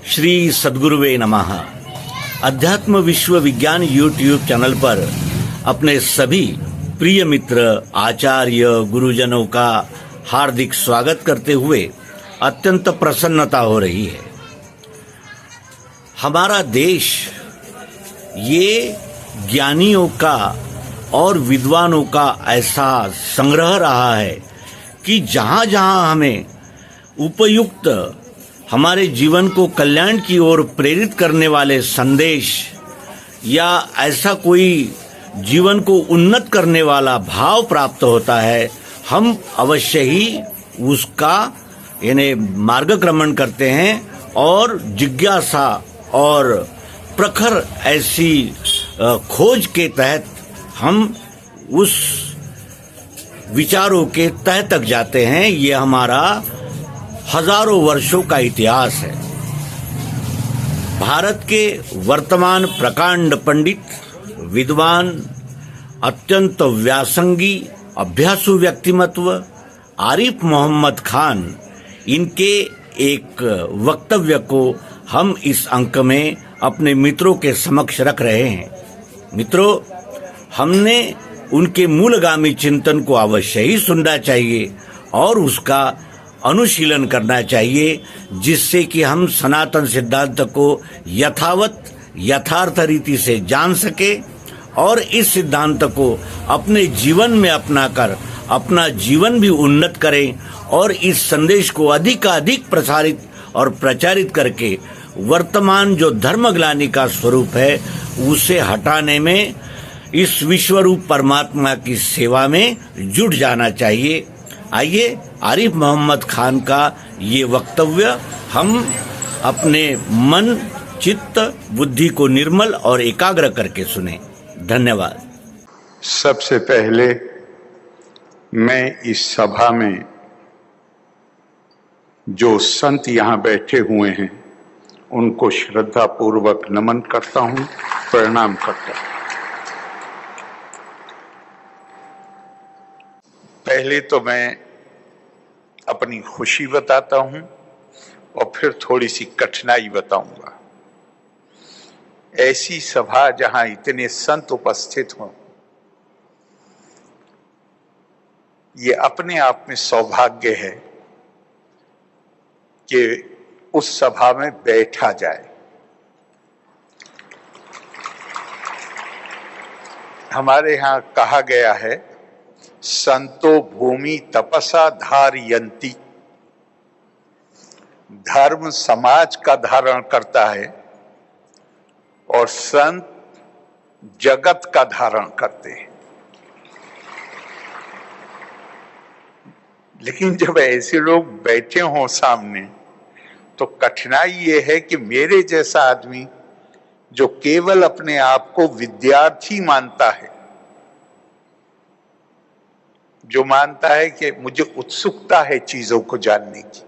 श्री सद्गुरुवे नमः। अध्यात्म विश्व विज्ञान यूट्यूब चैनल पर अपने सभी प्रिय मित्र आचार्य गुरुजनों का हार्दिक स्वागत करते हुए अत्यंत प्रसन्नता हो रही है। हमारा देश ये ज्ञानियों का और विद्वानों का ऐसा संग्रह रहा है कि जहाँ जहाँ हमें उपयुक्त हमारे जीवन को कल्याण की ओर प्रेरित करने वाले संदेश या ऐसा कोई जीवन को उन्नत करने वाला भाव प्राप्त होता है, हम अवश्य ही उसका यानी मार्गक्रमण करते हैं और जिज्ञासा और प्रखर ऐसी खोज के तहत हम उस विचारों के तह तक जाते हैं। ये हमारा हजारों वर्षों का इतिहास है। भारत के वर्तमान प्रकांड पंडित, विद्वान, अत्यंत व्यासंगी, अभ्यासु व्यक्तिमत्व आरिफ मोहम्मद खान, इनके एक वक्तव्य को हम इस अंक में अपने मित्रों के समक्ष रख रहे हैं। मित्रों, हमने उनके मूलगामी चिंतन को अवश्य ही सुनना चाहिए और उसका अनुशीलन करना चाहिए, जिससे कि हम सनातन सिद्धांत को यथार्थ रीति से जान सके और इस सिद्धांत को अपने जीवन में अपनाकर अपना जीवन भी उन्नत करें और इस संदेश को अधिकाधिक प्रसारित और प्रचारित करके वर्तमान जो धर्मग्लानि का स्वरूप है उसे हटाने में इस विश्वरूप परमात्मा की सेवा में जुट जाना चाहिए। आइए आरिफ मोहम्मद खान का ये वक्तव्य हम अपने मन, चित्त, बुद्धि को निर्मल और एकाग्र करके सुने। धन्यवाद। सबसे पहले मैं इस सभा में जो संत यहाँ बैठे हुए हैं उनको श्रद्धा पूर्वक नमन करता हूँ, प्रणाम करता हूँ। पहले तो मैं अपनी खुशी बताता हूँ और फिर थोड़ी सी कठिनाई बताऊंगा। ऐसी सभा जहाँ इतने संत उपस्थित हों, ये अपने आप में सौभाग्य है कि उस सभा में बैठा जाए। हमारे यहाँ कहा गया है, संतो भूमि तपसा धारयन्ति। धर्म समाज का धारण करता है और संत जगत का धारण करते हैं। लेकिन जब ऐसे लोग बैठे हों सामने तो कठिनाई ये है कि मेरे जैसा आदमी जो केवल अपने आप को विद्यार्थी मानता है, जो मानता है कि मुझे उत्सुकता है चीजों को जानने की,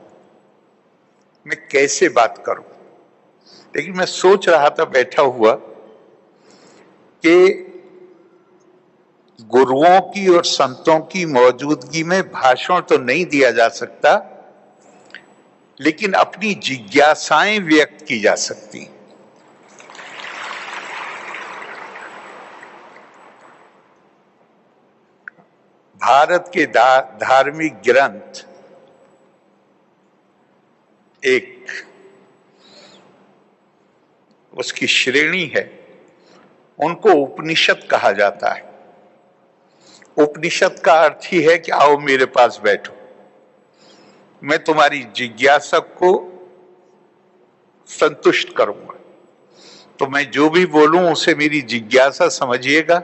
मैं कैसे बात करूं। लेकिन मैं सोच रहा था बैठा हुआ कि गुरुओं की और संतों की मौजूदगी में भाषण तो नहीं दिया जा सकता, लेकिन अपनी जिज्ञासाएं व्यक्त की जा सकती। भारत के धार्मिक ग्रंथ एक उसकी श्रेणी है, उनको उपनिषद कहा जाता है। उपनिषद का अर्थ ही है कि आओ मेरे पास बैठो, मैं तुम्हारी जिज्ञासा को संतुष्ट करूंगा। तो मैं जो भी बोलूं उसे मेरी जिज्ञासा समझिएगा।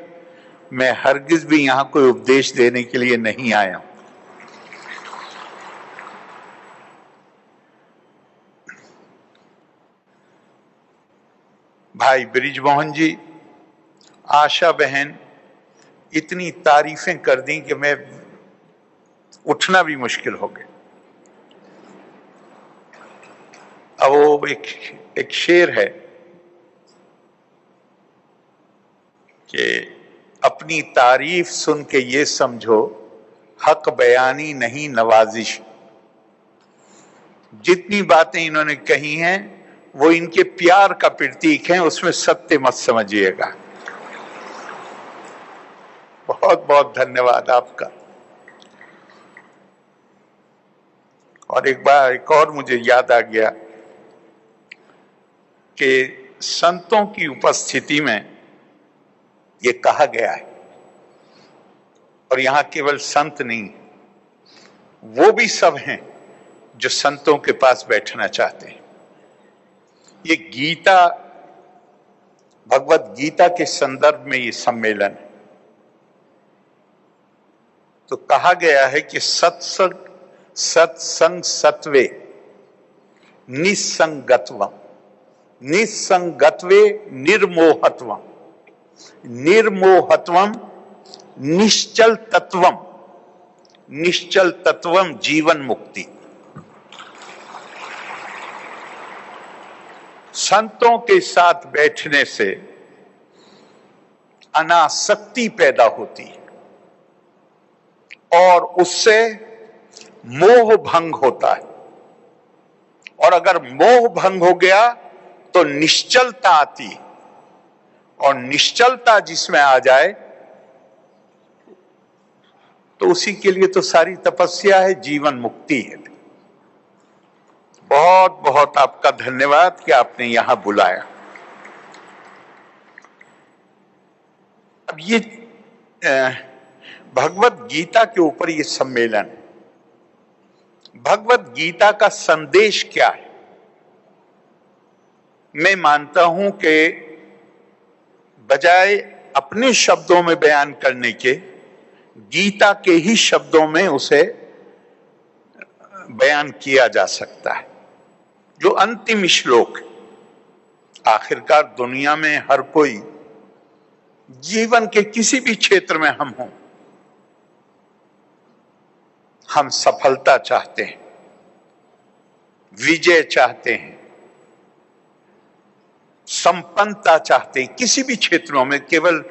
मैं हरगिज भी यहां कोई उपदेश देने के लिए नहीं आया। भाई ब्रिजमोहन जी, आशा बहन इतनी तारीफें कर दी कि मैं उठना भी मुश्किल हो गया। अब वो एक शेर है कि अपनी तारीफ सुन के ये समझो हक बयानी नहीं नवाजिश। जितनी बातें इन्होंने कही हैं वो इनके प्यार का प्रतीक है, उसमें सत्य मत समझिएगा। बहुत बहुत धन्यवाद आपका। और एक बार एक और मुझे याद आ गया कि संतों की उपस्थिति में ये कहा गया है, और यहां केवल संत नहीं, वो भी सब हैं जो संतों के पास बैठना चाहते हैं। ये गीता, भगवत गीता के संदर्भ में ये सम्मेलन है। तो कहा गया है कि सत्संग सत्वे निसंगत्वम, निसंगत्वे निर्मोहत्वम, निर्मोहत्वम निश्चल तत्वम, निश्चल तत्वम जीवन मुक्ति। संतों के साथ बैठने से अनासक्ति पैदा होती है और उससे मोह भंग होता है, और अगर मोह भंग हो गया तो निश्चलता आती है, और निश्चलता जिसमें आ जाए तो उसी के लिए तो सारी तपस्या है, जीवन मुक्ति है। बहुत बहुत आपका धन्यवाद कि आपने यहां बुलाया। अब ये भगवत गीता के ऊपर ये सम्मेलन, भगवत गीता का संदेश क्या है? मैं मानता हूं कि बजाय अपने शब्दों में बयान करने के, गीता के ही शब्दों में उसे बयान किया जा सकता है। जो अंतिम श्लोक, आखिरकार दुनिया में हर कोई, जीवन के किसी भी क्षेत्र में हम हों, हम सफलता चाहते हैं, विजय चाहते हैं, संपन्नता चाहते हैं, किसी भी क्षेत्रों में, केवल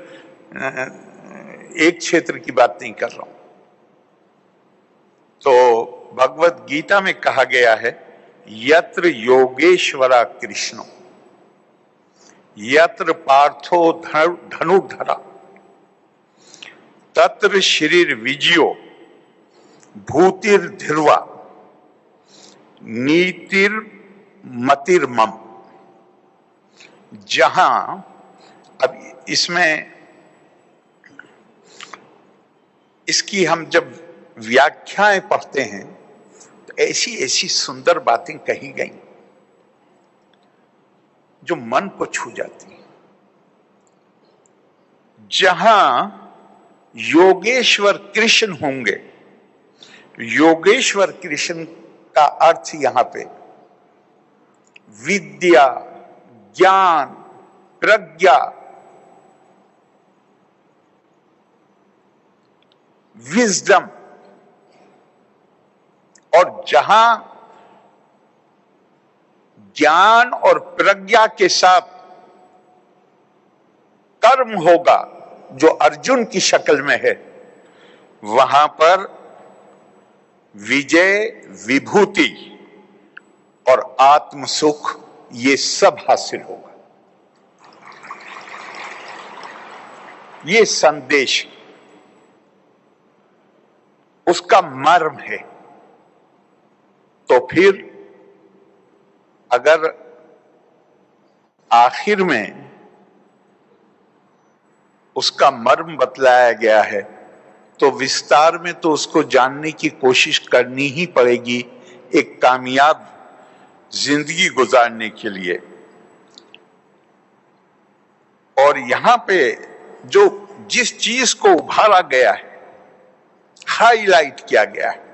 एक क्षेत्र की बात नहीं कर रहा हूं। तो भगवत गीता में कहा गया है, यत्र योगेश्वरा कृष्णो यत्र पार्थो धनुर्धरा तत्र शरीर विजयो भूतिर्धिर्वा नीतिर्मतिर्मम। जहां, अब इसमें इसकी हम जब व्याख्याएं पढ़ते हैं तो ऐसी ऐसी सुंदर बातें कही गई जो मन को छू जाती हैं। जहां योगेश्वर कृष्ण होंगे, योगेश्वर कृष्ण का अर्थ यहां पे विद्या, ज्ञान, प्रज्ञा, विजडम, और जहां ज्ञान और प्रज्ञा के साथ कर्म होगा जो अर्जुन की शक्ल में है, वहां पर विजय, विभूति और आत्म सुख, ये सब हासिल होगा। ये संदेश उसका मर्म है। तो फिर अगर आखिर में उसका मर्म बतलाया गया है तो विस्तार में तो उसको जानने की कोशिश करनी ही पड़ेगी एक कामयाब जिंदगी गुजारने के लिए। और यहां पे जो जिस चीज को उभारा गया है, हाईलाइट किया गया है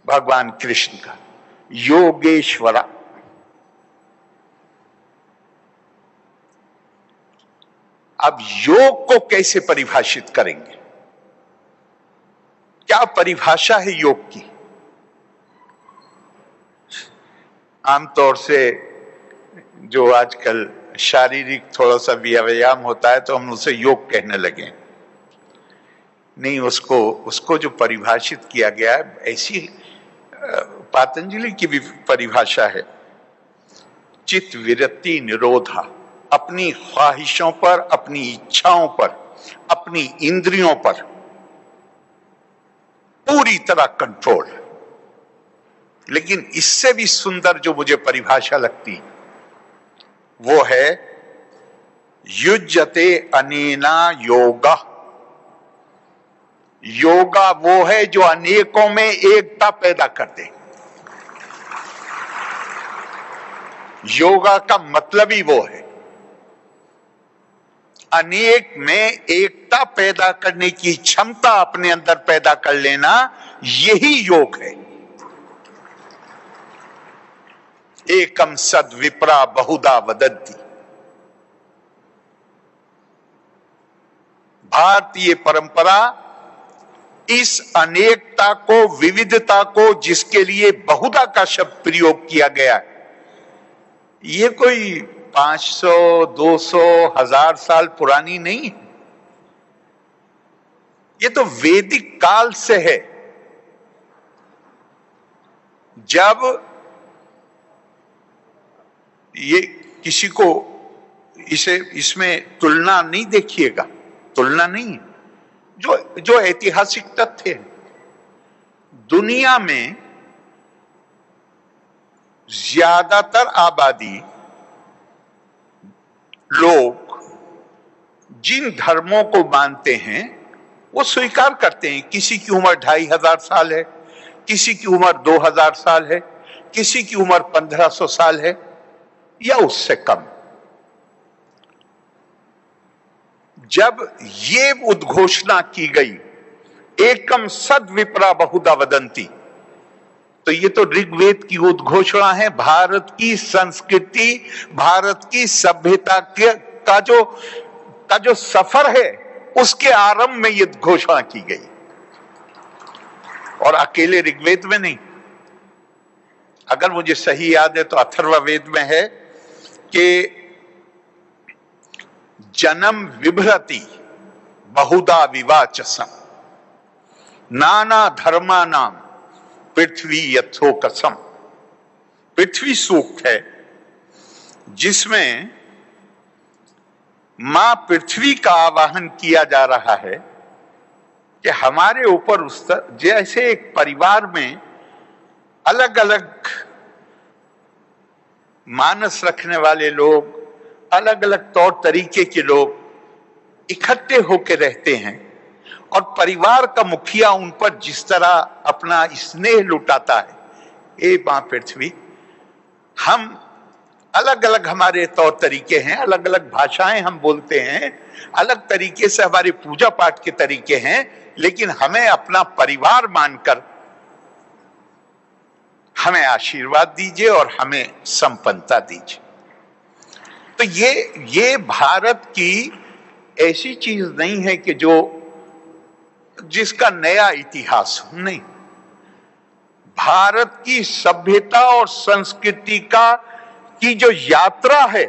भगवान कृष्ण का, योगेश्वरा। अब योग को कैसे परिभाषित करेंगे? क्या परिभाषा है योग की? आमतौर से जो आजकल शारीरिक थोड़ा सा व्यायाम होता है तो हम उसे योग कहने लगे। नहीं, उसको जो परिभाषित किया गया है, ऐसी पतंजलि की भी परिभाषा है चित्त विरति निरोधा, अपनी ख्वाहिशों पर, अपनी इच्छाओं पर, अपनी इंद्रियों पर पूरी तरह कंट्रोल। लेकिन इससे भी सुंदर जो मुझे परिभाषा लगती वो है युज्यते अनेना योगा। योगा वो है जो अनेकों में एकता पैदा कर दे। योगा का मतलब ही वो है, अनेक में एकता पैदा करने की क्षमता अपने अंदर पैदा कर लेना, यही योग है। एकम सद विप्रा बहुधा वदन्ति। भारतीय परंपरा इस अनेकता को, विविधता को, जिसके लिए बहुधा का शब्द प्रयोग किया गया है, ये कोई 500, 200, 1000 साल पुरानी नहीं है। ये तो वैदिक काल से है। जब ये किसी को इसमें तुलना नहीं देखिएगा, तुलना नहीं है, जो ऐतिहासिक तथ्य है। दुनिया में ज्यादातर आबादी लोग जिन धर्मों को मानते हैं वो स्वीकार करते हैं। किसी की उम्र 2500 साल है, किसी की उम्र 2000 साल है, किसी की उम्र 1500 साल है या उससे कम। जब ये उद्घोषणा की गई एकम सद विप्रा बहुधा वदन्ति, तो ये तो ऋग्वेद की उद्घोषणा है। भारत की संस्कृति, भारत की सभ्यता का जो सफर है, उसके आरंभ में ये घोषणा की गई, और अकेले ऋग्वेद में नहीं। अगर मुझे सही याद है तो अथर्ववेद में है कि जन्म विभ्रति बहुधा विवाचसम नाना धर्मानाम पृथ्वी यथोकसम। पृथ्वी सूक्त है जिसमें मां पृथ्वी का आवाहन किया जा रहा है कि हमारे ऊपर उस जैसे एक परिवार में अलग अलग मानस रखने वाले लोग, अलग अलग तौर तरीके के लोग इकट्ठे होकर रहते हैं, और परिवार का मुखिया उन पर जिस तरह अपना स्नेह लुटाता है, ए मां पृथ्वी, हम अलग अलग हमारे तौर तरीके हैं, अलग अलग भाषाएं हम बोलते हैं, अलग तरीके से हमारे पूजा पाठ के तरीके हैं, लेकिन हमें अपना परिवार मानकर हमें आशीर्वाद दीजिए और हमें संपन्नता दीजिए। तो ये भारत की ऐसी चीज नहीं है कि जिसका नया इतिहास हो, नहीं। भारत की सभ्यता और संस्कृति की जो यात्रा है,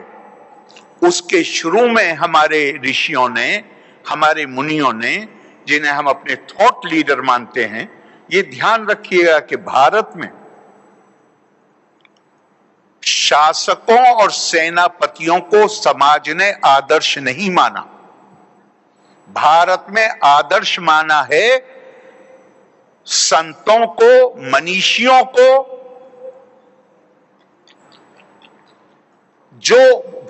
उसके शुरू में हमारे ऋषियों ने, हमारे मुनियों ने, जिन्हें हम अपने थॉट लीडर मानते हैं, ये ध्यान रखिएगा कि भारत में शासकों और सेनापतियों को समाज ने आदर्श नहीं माना। भारत में आदर्श माना है संतों को, मनीषियों को, जो,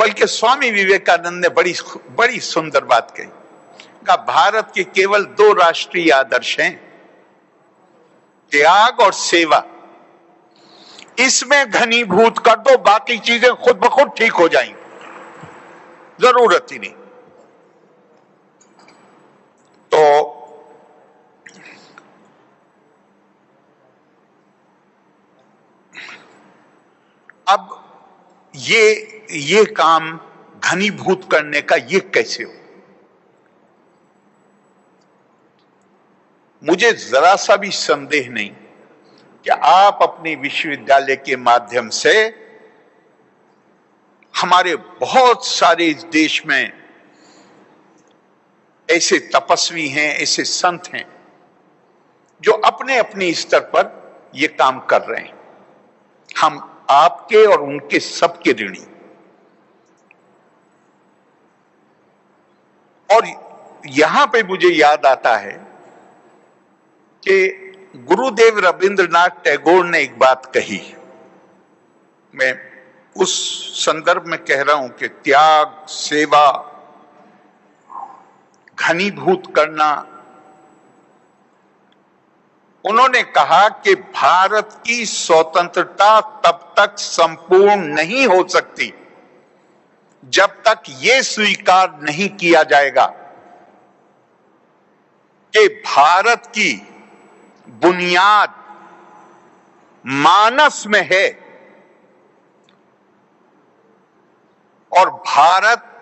बल्कि स्वामी विवेकानंद ने बड़ी सुंदर बात कही, कहा भारत के केवल 2 राष्ट्रीय आदर्श हैं, त्याग और सेवा। इसमें घनीभूत कर दो, बाकी चीजें खुद ब खुद ठीक हो जाएंगी, जरूरत ही नहीं। तो अब ये काम घनीभूत करने का ये कैसे हो? मुझे जरा सा भी संदेह नहीं कि आप अपने विश्वविद्यालय के माध्यम से हमारे बहुत सारे इस देश में ऐसे तपस्वी हैं, ऐसे संत हैं जो अपने अपने स्तर पर ये काम कर रहे हैं। हम आपके और उनके सबके ऋणी। और यहां पे मुझे याद आता है कि गुरुदेव रविंद्रनाथ टैगोर ने एक बात कही, मैं उस संदर्भ में कह रहा हूं कि त्याग, सेवा, घनीभूत करना। उन्होंने कहा कि भारत की स्वतंत्रता तब तक संपूर्ण नहीं हो सकती जब तक यह स्वीकार नहीं किया जाएगा कि भारत की बुनियाद मानस में है और भारत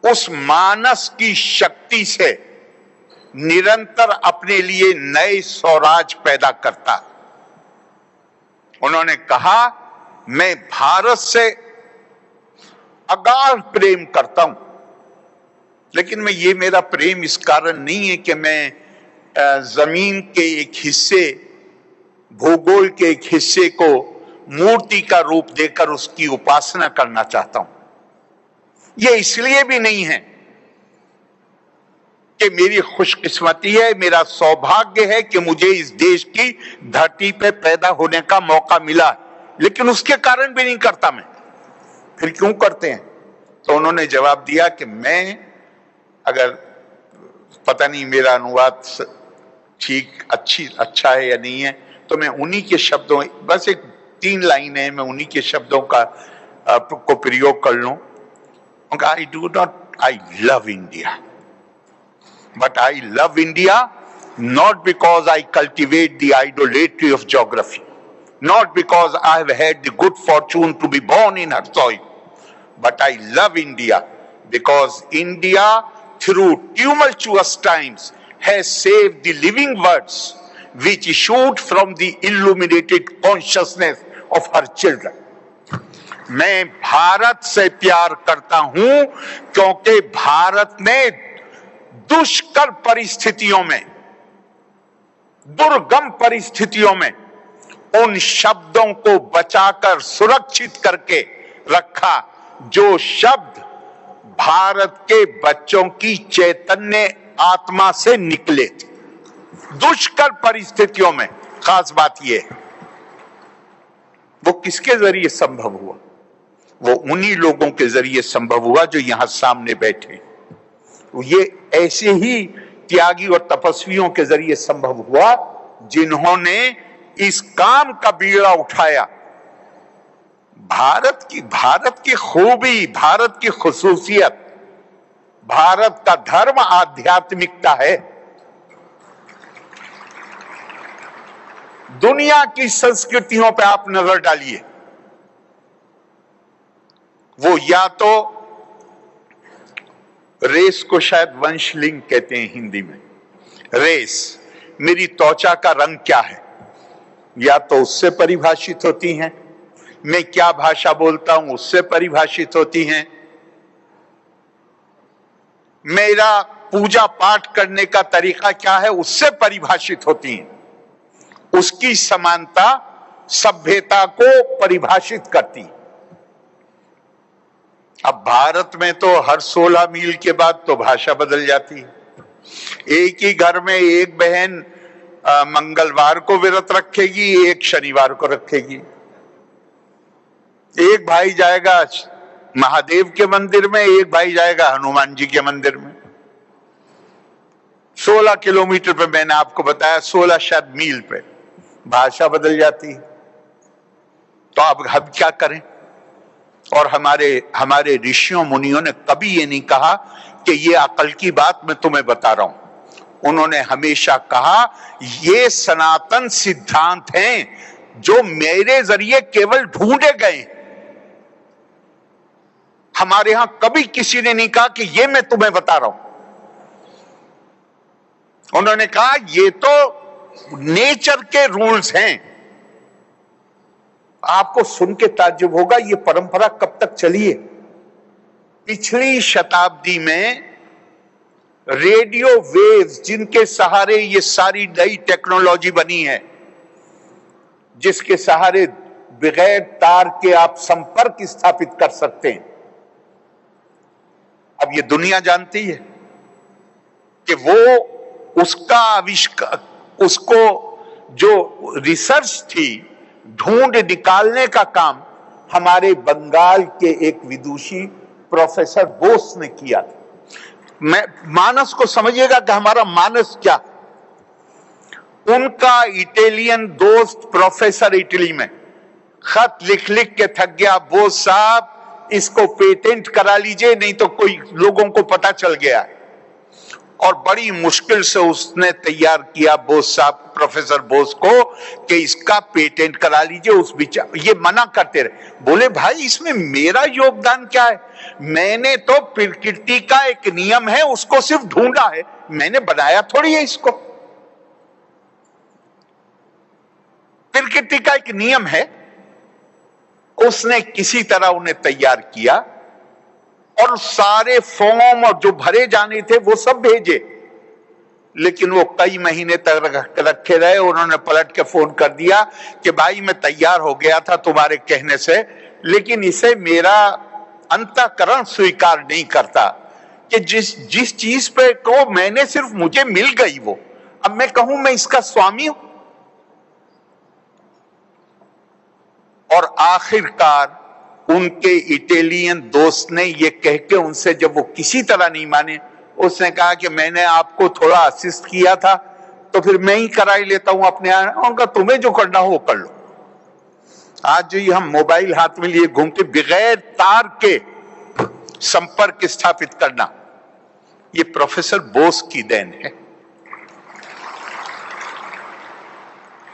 उस मानस की शक्ति से निरंतर अपने लिए नए स्वराज पैदा करता। उन्होंने कहा, मैं भारत से अगाध प्रेम करता हूं, लेकिन ये मेरा प्रेम इस कारण नहीं है कि मैं जमीन के एक हिस्से, भूगोल के एक हिस्से को मूर्ति का रूप देकर उसकी उपासना करना चाहता हूं। यह इसलिए भी नहीं है कि मेरी खुशकिस्मती है, मेरा सौभाग्य है कि मुझे इस देश की धरती पे पैदा होने का मौका मिला, लेकिन उसके कारण भी नहीं करता मैं। फिर क्यों करते हैं? तो उन्होंने जवाब दिया कि मैं, अगर पता नहीं मेरा अनुवाद ठीक अच्छा है या नहीं है, तो मैं उन्हीं के शब्दों, बस एक 3 लाइन है, मैं उन्हीं के शब्दों को प्रयोग कर लूं। I love India, but I love India not because I cultivate the idolatry of geography, not because I have had the good fortune to be born in her soil, but I love India because India, through tumultuous times, has saved the living words which issued from the illuminated consciousness of her children. मैं भारत से प्यार करता हूं क्योंकि भारत ने दुष्कर परिस्थितियों में, दुर्गम परिस्थितियों में उन शब्दों को बचाकर सुरक्षित करके रखा जो शब्द भारत के बच्चों की चैतन्य आत्मा से निकले थे। दुष्कर परिस्थितियों में खास बात यह है, वो किसके जरिए संभव हुआ? वो उन्हीं लोगों के जरिए संभव हुआ जो यहां सामने बैठे। ये ऐसे ही त्यागी और तपस्वियों के जरिए संभव हुआ जिन्होंने इस काम का बीड़ा उठाया। भारत की खूबी, भारत की खुसूसियत, भारत का धर्म आध्यात्मिकता है। दुनिया की संस्कृतियों पे आप नजर डालिए, वो या तो रेस को शायद वंशलिंग कहते हैं हिंदी में, रेस, मेरी त्वचा का रंग क्या है, या तो उससे परिभाषित होती हैं, मैं क्या भाषा बोलता हूं उससे परिभाषित होती हैं, मेरा पूजा पाठ करने का तरीका क्या है उससे परिभाषित होती हैं। उसकी समानता सभ्यता को परिभाषित करती। अब भारत में तो हर 16 मील के बाद तो भाषा बदल जाती है। एक ही घर में एक बहन मंगलवार को व्रत रखेगी, एक शनिवार को रखेगी। एक भाई जाएगा महादेव के मंदिर में, एक भाई जाएगा हनुमान जी के मंदिर में। 16 किलोमीटर पे, मैंने आपको बताया 16 शायद मील पे भाषा बदल जाती है। तो अब हम क्या करें? और हमारे ऋषियों मुनियों ने कभी ये नहीं कहा कि ये अकल की बात मैं तुम्हें बता रहा हूं। उन्होंने हमेशा कहा ये सनातन सिद्धांत हैं जो मेरे जरिए केवल ढूंढे गए। हमारे यहां कभी किसी ने नहीं कहा कि ये मैं तुम्हें बता रहा हूं। उन्होंने कहा ये तो नेचर के रूल्स हैं। आपको सुन के ताज्जुब होगा ये परंपरा कब तक चली है। पिछली शताब्दी में रेडियो वेव्स, जिनके सहारे ये सारी नई टेक्नोलॉजी बनी है, जिसके सहारे बगैर तार के आप संपर्क स्थापित कर सकते हैं। अब ये दुनिया जानती है कि वो उसका आविष्कार, उसको जो रिसर्च थी, ढूंढ निकालने का काम हमारे बंगाल के एक विदुषी प्रोफेसर बोस ने किया था। मैं मानस को समझिएगा कि हमारा मानस क्या, उनका इटालियन दोस्त प्रोफेसर इटली में खत लिख लिख के थक गया, बोस साहब इसको पेटेंट करा लीजिए नहीं तो कोई लोगों को पता चल गया है। और बड़ी मुश्किल से उसने तैयार किया बोस साहब, प्रोफेसर बोस को, कि इसका पेटेंट करा लीजिए। उस विचार ये मना करते रहे, बोले भाई इसमें मेरा योगदान क्या है, मैंने तो प्रकृति का एक नियम है उसको सिर्फ ढूंढा है, मैंने बनाया थोड़ी है इसको। प्रकृति का एक नियम है, उसने किसी तरह उन्हें तैयार किया और सारे फॉर्म और जो भरे जाने थे वो सब भेजे, लेकिन वो कई महीने तक रखे रहे। उन्होंने पलट के फोन कर दिया कि भाई मैं तैयार हो गया था तुम्हारे कहने से, लेकिन इसे मेरा अंतःकरण स्वीकार नहीं करता कि जिस चीज पे को मैंने सिर्फ मुझे मिल गई वो, अब मैं कहूं मैं इसका स्वामी हूं। और आखिरकार उनके इटालियन दोस्त ने ये कह के उनसे, जब वो किसी तरह नहीं माने, उसने कहा कि मैंने आपको थोड़ा असिस्ट किया था तो फिर मैं ही करा ही लेता हूं अपने यहाँ। उनका तुम्हें जो करना हो वो कर लो। आज जो ये हम मोबाइल हाथ में लिए घूमते, बगैर तार के संपर्क स्थापित करना, ये प्रोफेसर बोस की देन है।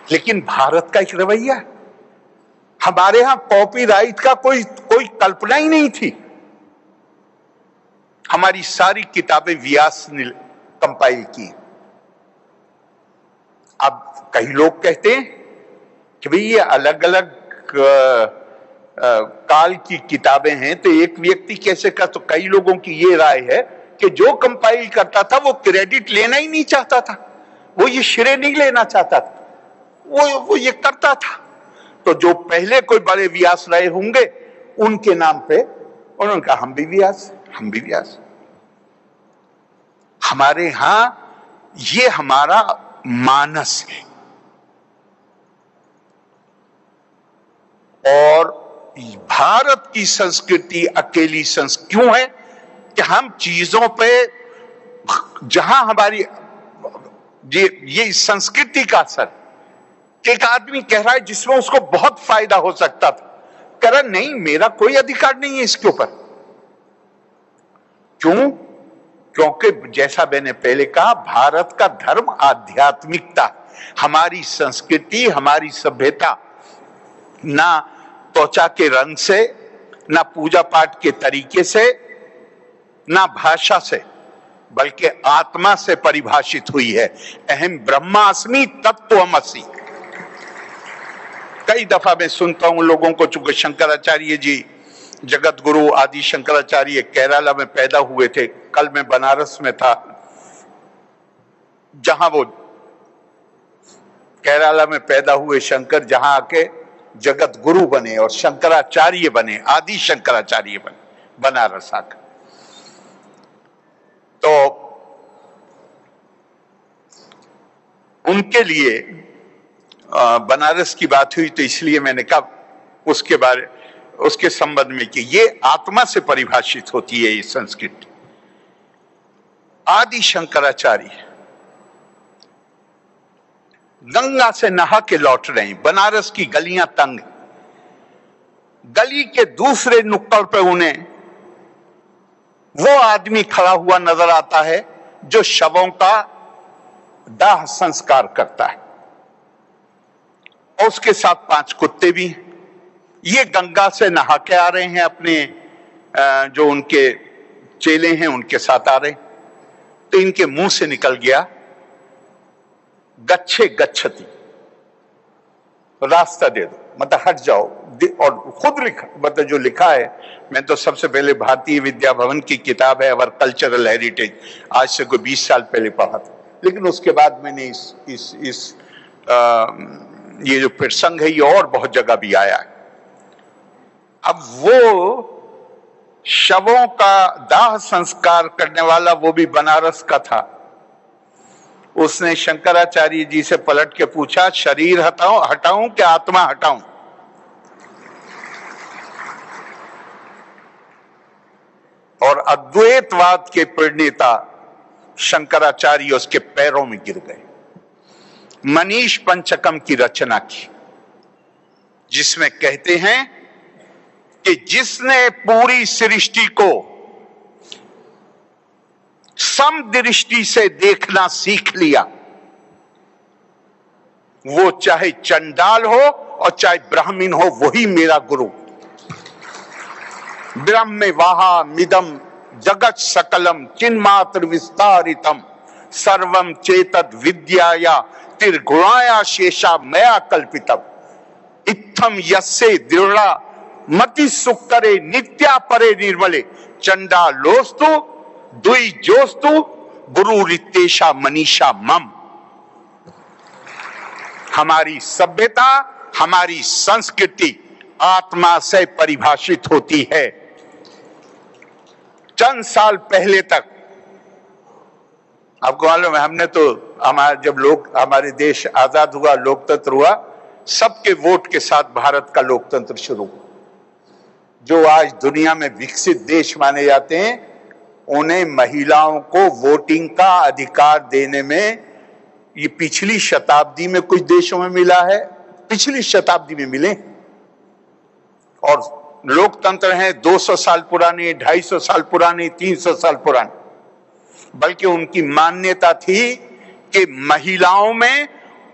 लेकिन भारत का एक रवैया है, हमारे यहां कॉपीराइट का कोई कल्पना ही नहीं थी। हमारी सारी किताबें व्यास ने कंपाइल की। अब कई लोग कहते हैं कि भाई ये अलग अलग काल की किताबें हैं तो एक व्यक्ति कैसे कर, तो कई लोगों की ये राय है कि जो कंपाइल करता था वो क्रेडिट लेना ही नहीं चाहता था, वो ये श्रेय नहीं लेना चाहता था, वो ये करता था। तो जो पहले कोई बड़े व्यास रहे होंगे उनके नाम पे उन्होंने कहा हम भी व्यास, हम भी व्यास। हमारे यहां ये हमारा मानस है। और भारत की संस्कृति अकेली क्यों है कि हम चीजों पे, जहां हमारी ये संस्कृति का असर, एक आदमी कह रहा है जिसमें उसको बहुत फायदा हो सकता था, कह रहा नहीं मेरा कोई अधिकार नहीं है इसके ऊपर। क्यों? क्योंकि जैसा मैंने पहले कहा, भारत का धर्म आध्यात्मिकता, हमारी संस्कृति, हमारी सभ्यता ना त्वचा के रंग से, ना पूजा पाठ के तरीके से, ना भाषा से, बल्कि आत्मा से परिभाषित हुई है। अहम ब्रह्मास्मि तत्त्वमसि। कई दफा मैं सुनता हूं लोगों को, चूंकि शंकराचार्य जी जगत गुरु आदि शंकराचार्य केरला में पैदा हुए थे। कल मैं बनारस में था जहां वो केरला में पैदा हुए शंकर जहां आके जगत गुरु बने और शंकराचार्य बने, आदि शंकराचार्य बने बनारस आकर। तो उनके लिए बनारस की बात हुई तो इसलिए मैंने कहा उसके संबंध में कि ये आत्मा से परिभाषित होती है ये संस्कृति। आदि शंकराचार्य गंगा से नहा के लौट रहे हैं, बनारस की गलियां तंग, गली के दूसरे नुक्कड़ पे उन्हें वो आदमी खड़ा हुआ नजर आता है जो शवों का दाह संस्कार करता है और उसके साथ 5 कुत्ते भी हैं। ये गंगा से नहा के आ रहे हैं, अपने जो उनके चेले हैं उनके साथ आ रहे हैं। तो इनके मुंह से निकल गया गच्छे गच्छति, रास्ता दे दो, मतलब हट जाओ। और खुद लिखा, मतलब जो लिखा है, मैं तो सबसे पहले भारतीय विद्या भवन की किताब है अवर कल्चरल हेरिटेज, आज से कोई 20 साल पहले पढ़ा था, लेकिन उसके बाद मैंने इस ये जो प्रसंग है ये और बहुत जगह भी आया है। अब वो शवों का दाह संस्कार करने वाला वो भी बनारस का था। उसने शंकराचार्य जी से पलट के पूछा, शरीर हटाऊं कि आत्मा हटाऊं? और अद्वैतवाद के प्रणेता शंकराचार्य उसके पैरों में गिर गए। मनीष पंचकम की रचना की, जिसमें कहते हैं कि जिसने पूरी सृष्टि को समदृष्टि से देखना सीख लिया, वो चाहे चंडाल हो और चाहे ब्राह्मण हो, वही मेरा गुरु। ब्रह्म वाहा मिदम जगत सकलम चिन्मात्र विस्तारितम सर्वम चेतद विद्याया तिर्गुणाया शेषा मया कल्पितम इत्थम यस्से दृढ़ा मति सुक्तरे नित्या परे निर्मले चंडालोस्तु दुई जोस्तु गुरु रितेशा मनीषा मम। हमारी सभ्यता, हमारी संस्कृति आत्मा से परिभाषित होती है। चंद साल पहले तक आपको मालूम है, हमने तो जब हमारे देश आजाद हुआ, लोकतंत्र हुआ, सबके वोट के साथ भारत का लोकतंत्र शुरू हुआ। जो आज दुनिया में विकसित देश माने जाते हैं, उन्हें महिलाओं को वोटिंग का अधिकार देने में ये पिछली शताब्दी में कुछ देशों में मिला है, पिछली शताब्दी में मिले। और लोकतंत्र है 200 साल पुराने, 250 साल पुराने, 300 साल पुराने। बल्कि उनकी मान्यता थी कि महिलाओं में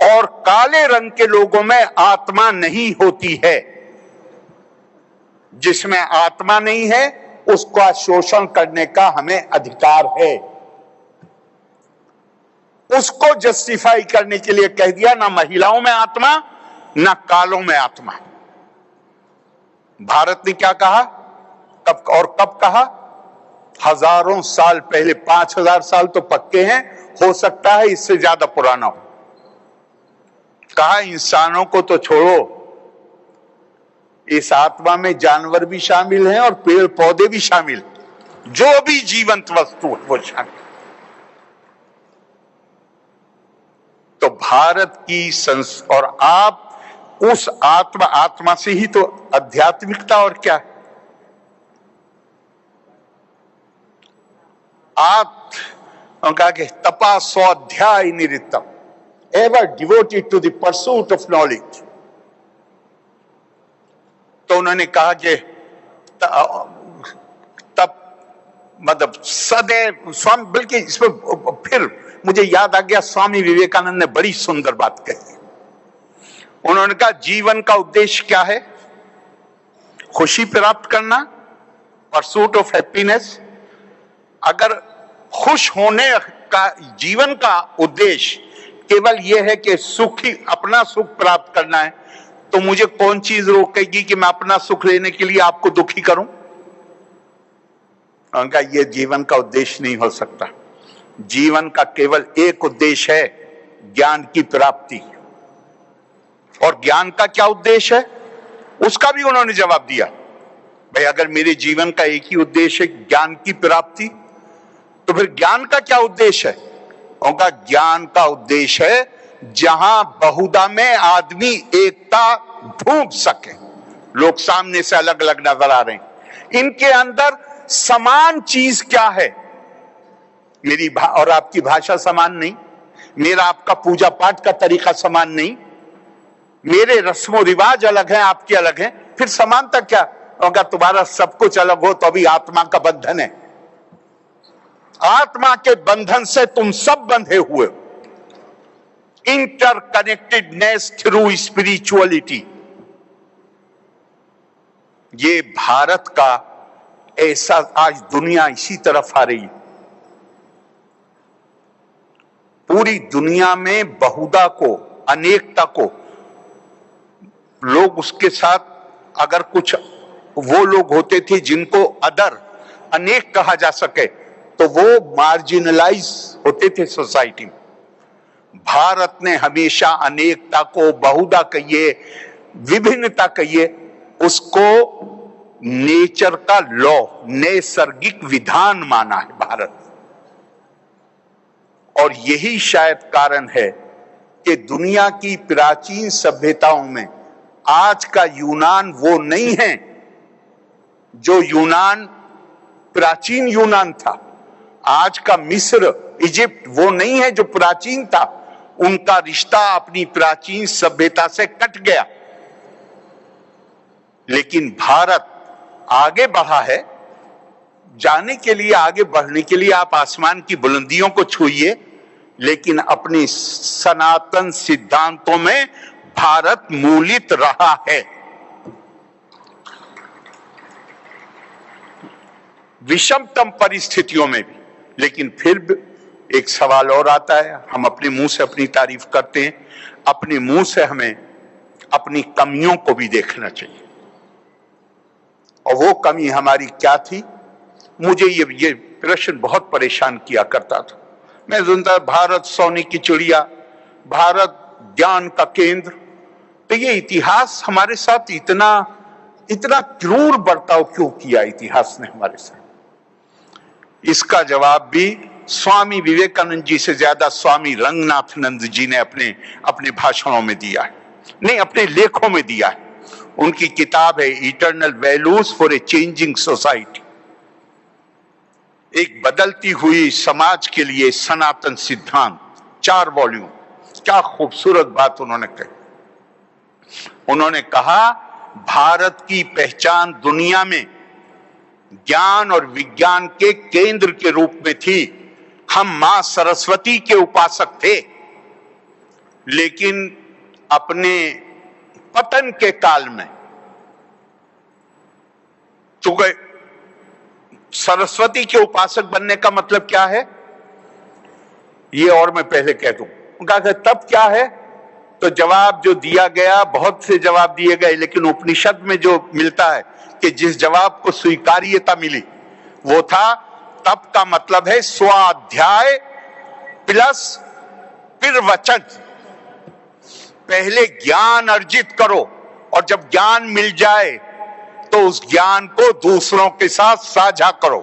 और काले रंग के लोगों में आत्मा नहीं होती है। जिसमें आत्मा नहीं है उसका शोषण करने का हमें अधिकार है। उसको जस्टिफाई करने के लिए कह दिया, ना महिलाओं में आत्मा, ना कालों में आत्मा। भारत ने क्या कहा, कब और कब कहा? हजारों साल पहले, 5000 साल तो पक्के हैं, हो सकता है इससे ज्यादा पुराना हो। कहा इंसानों को तो छोड़ो, इस आत्मा में जानवर भी शामिल हैं और पेड़ पौधे भी शामिल, जो भी जीवंत वस्तु है वो शामिल। तो भारत की और आप उस आत्मा से ही तो आध्यात्मिकता और क्या है। कहा कि तपा स्वाध्याय निरितम, ever devoted to the pursuit of knowledge. तो उन्होंने कहा कि तब मतलब सदैव स्वामी, बल्कि इसमें फिर मुझे याद आ गया, स्वामी विवेकानंद ने बड़ी सुंदर बात कही। उन्होंने कहा जीवन का उद्देश्य क्या है? खुशी प्राप्त करना, परसूट ऑफ हैप्पीनेस। अगर खुश होने का जीवन का उद्देश्य केवल यह है कि सुखी अपना सुख प्राप्त करना है, तो मुझे कौन चीज रोकेगी कि मैं अपना सुख लेने के लिए आपको दुखी करूं? उनका यह जीवन का उद्देश्य नहीं हो सकता। जीवन का केवल एक उद्देश्य है, ज्ञान की प्राप्ति। और ज्ञान का क्या उद्देश्य है उसका भी उन्होंने जवाब दिया। भाई अगर मेरे जीवन का एक ही उद्देश्य है ज्ञान की प्राप्ति, तो फिर ज्ञान का क्या उद्देश्य है? उनका ज्ञान का उद्देश्य है जहां बहुधा में आदमी एकता ढूंढ सके। लोग सामने से अलग अलग नजर आ रहे हैं, इनके अंदर समान चीज क्या है? मेरी और आपकी भाषा समान नहीं, मेरा आपका पूजा पाठ का तरीका समान नहीं, मेरे रस्मों रिवाज अलग हैं, आपके अलग हैं, फिर समानता क्या? अगर तुम्हारा सब कुछ अलग हो तो अभी आत्मा का बंधन है। आत्मा के बंधन से तुम सब बंधे हुए हो। इंटरकनेक्टेडनेस थ्रू स्पिरिचुअलिटी, ये भारत का ऐसा, आज दुनिया इसी तरफ आ रही है। पूरी दुनिया में बहुधा को, अनेकता को, लोग उसके साथ अगर कुछ वो लोग होते थे जिनको अदर, अनेक कहा जा सके, तो वो मार्जिनलाइज होते थे सोसाइटी में। भारत ने हमेशा अनेकता को, बहुधा कहिए, विभिन्नता कहिए, उसको नेचर का लॉ, नैसर्गिक विधान माना है भारत। और यही शायद कारण है कि दुनिया की प्राचीन सभ्यताओं में आज का यूनान वो नहीं है जो यूनान प्राचीन यूनान था। आज का मिस्र, इजिप्ट वो नहीं है जो प्राचीन था। उनका रिश्ता अपनी प्राचीन सभ्यता से कट गया। लेकिन भारत आगे बढ़ा है। जाने के लिए, आगे बढ़ने के लिए आप आसमान की बुलंदियों को छूइए, लेकिन अपने सनातन सिद्धांतों में भारत मूलित रहा है। विषमतम परिस्थितियों में भी। लेकिन फिर भी एक सवाल और आता है, हम अपने मुंह से अपनी तारीफ करते हैं, अपने मुंह से हमें अपनी कमियों को भी देखना चाहिए। और वो कमी हमारी क्या थी? मुझे ये प्रश्न बहुत परेशान किया करता था। मैं सुनता भारत सोने की चिड़िया, भारत ज्ञान का केंद्र। तो ये इतिहास हमारे साथ इतना क्रूर बर्ताव क्यों किया इतिहास ने हमारे साथ? इसका जवाब भी स्वामी विवेकानंद जी से ज्यादा स्वामी रंगनाथनंद जी ने अपने भाषणों में दिया है, नहीं अपने लेखों में दिया है। उनकी किताब है eternal values for a changing society, एक बदलती हुई समाज के लिए सनातन सिद्धांत, 4 वॉल्यूम। क्या खूबसूरत बात उन्होंने कही। उन्होंने कहा भारत की पहचान दुनिया में ज्ञान और विज्ञान के केंद्र के रूप में थी। हम मां सरस्वती के उपासक थे, लेकिन अपने पतन के काल में, चूंकि सरस्वती के उपासक बनने का मतलब क्या है ये और मैं पहले कह दूं। उनका तब क्या है, तो जवाब जो दिया गया, बहुत से जवाब दिए गए, लेकिन उपनिषद में जो मिलता है कि जिस जवाब को स्वीकार्यता मिली वो था, तब का मतलब है स्वाध्याय प्लस फिर वचन। पहले ज्ञान अर्जित करो और जब ज्ञान मिल जाए तो उस ज्ञान को दूसरों के साथ साझा करो।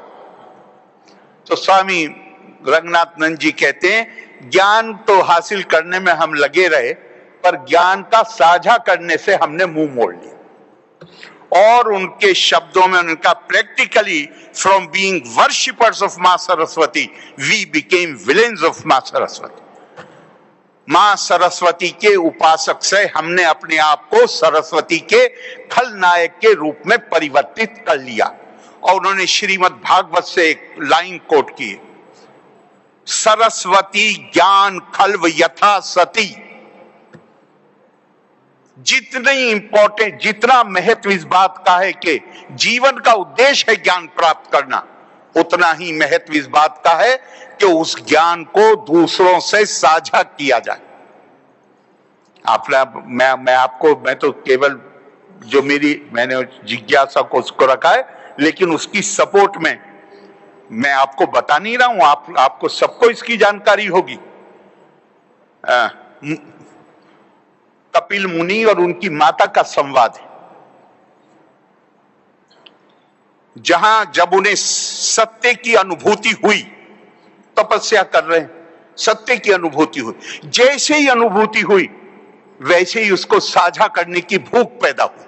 तो स्वामी रंगनाथनंद जी कहते हैं ज्ञान तो हासिल करने में हम लगे रहे, पर ज्ञान का साझा करने से हमने मुंह मोड़ लिया। और उनके शब्दों में उनका practically, from being worshippers of मां Saraswati we became villains of मां सरस्वती। मां सरस्वती के उपासक से हमने अपने आप को सरस्वती के खलनायक के रूप में परिवर्तित कर लिया। और उन्होंने श्रीमद् भागवत से एक लाइन कोट की, सरस्वती ज्ञान खल्व यथा सती। जितनी इंपॉर्टेंट, जितना महत्व इस बात का है कि जीवन का उद्देश्य है ज्ञान प्राप्त करना, उतना ही महत्व इस बात का है कि उस ज्ञान को दूसरों से साझा किया जाए। मैं तो केवल जो मैंने जिज्ञासा को उसको रखा है, लेकिन उसकी सपोर्ट में मैं आपको बता नहीं रहा हूं, आपको सबको इसकी जानकारी होगी। कपिल मुनि और उनकी माता का संवाद है, जहां जब उन्हें सत्य की अनुभूति हुई, तपस्या कर रहे हैं, सत्य की अनुभूति हुई, जैसे ही अनुभूति हुई वैसे ही उसको साझा करने की भूख पैदा हुई।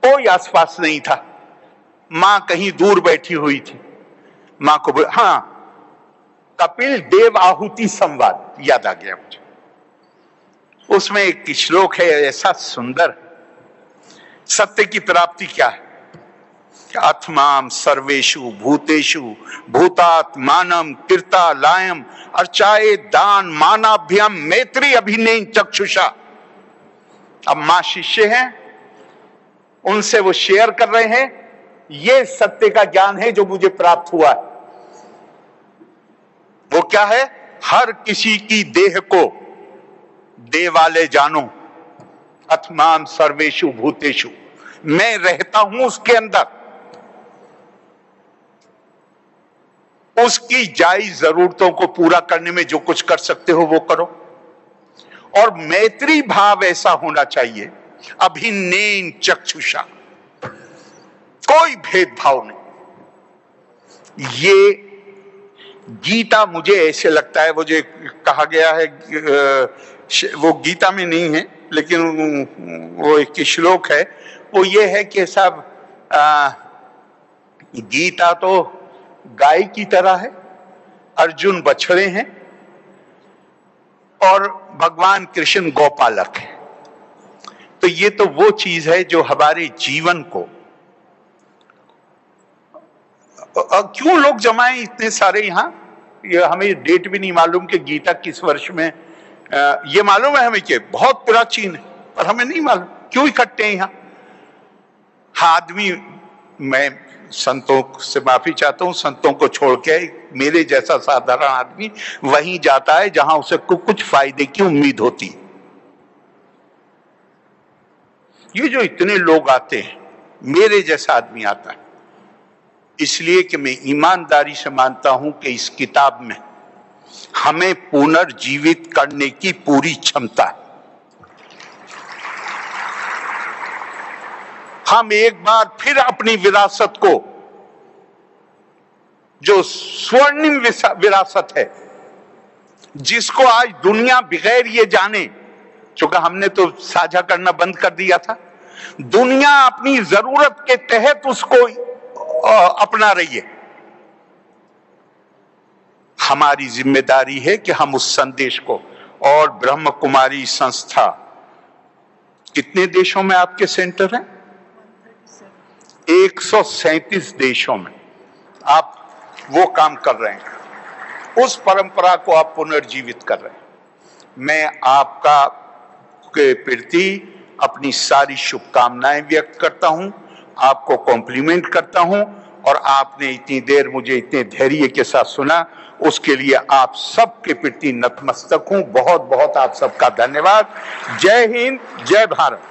कोई आसपास नहीं था, मां कहीं दूर बैठी हुई थी। मां को कपिल देव आहुति संवाद याद आ गया मुझे। उसमें एक श्लोक है ऐसा सुंदर, सत्य की प्राप्ति क्या है? आत्माम सर्वेषु भूतेषु भूतात्मानम कीर्ता लायम अर्चाए दान मानाभ्यम मैत्री अभिनय चक्षुषा। अब मां शिष्य हैं, उनसे वो शेयर कर रहे हैं, ये सत्य का ज्ञान है जो मुझे प्राप्त हुआ है। वो क्या है? हर किसी की देह को दे वाले जानो, आत्माम सर्वेषु भूतेषु, मैं रहता हूं उसके अंदर। उसकी जायज जरूरतों को पूरा करने में जो कुछ कर सकते हो वो करो। और मैत्री भाव ऐसा होना चाहिए, अभिन्नेन चक्षुषा, कोई भेदभाव नहीं। ये गीता मुझे ऐसे लगता है, वो जो कहा गया है, वो गीता में नहीं है लेकिन वो एक श्लोक है, वो ये है कि साहब गीता तो गाय की तरह है, अर्जुन बछड़े हैं और भगवान कृष्ण गौपालक है। तो ये तो वो चीज है जो हमारे जीवन को, क्यों लोग जमाए इतने सारे यहाँ, ये हमें डेट भी नहीं मालूम कि गीता किस वर्ष में, ये मालूम है हमें कि बहुत प्राचीन है, पर हमें नहीं मालूम क्यों इकट्ठे हैं यहाँ। हाँ, आदमी, मैं संतों से माफी चाहता हूं, संतों को छोड़ के मेरे जैसा साधारण आदमी वहीं जाता है जहां उसे कुछ फायदे की उम्मीद होती है। ये जो इतने लोग आते हैं, मेरे जैसा आदमी आता है इसलिए कि मैं ईमानदारी से मानता हूं कि इस किताब में हमें पुनर्जीवित करने की पूरी क्षमता है। हम एक बार फिर अपनी विरासत को, जो स्वर्णिम विरासत है, जिसको आज दुनिया बगैर ये जाने, चूंकि हमने तो साझा करना बंद कर दिया था, दुनिया अपनी जरूरत के तहत उसको अपना रही है। हमारी जिम्मेदारी है कि हम उस संदेश को, और ब्रह्म कुमारी संस्था, कितने देशों में आपके सेंटर हैं? 137 देशों में आप वो काम कर रहे हैं, उस परंपरा को आप पुनर्जीवित कर रहे हैं। मैं आपका के प्रति अपनी सारी शुभकामनाएं व्यक्त करता हूं, आपको कॉम्प्लीमेंट करता हूं, और आपने इतनी देर मुझे इतने धैर्य के साथ सुना, उसके लिए आप सबके प्रति नतमस्तक हूं। बहुत बहुत आप सबका धन्यवाद। जय हिंद, जय भारत।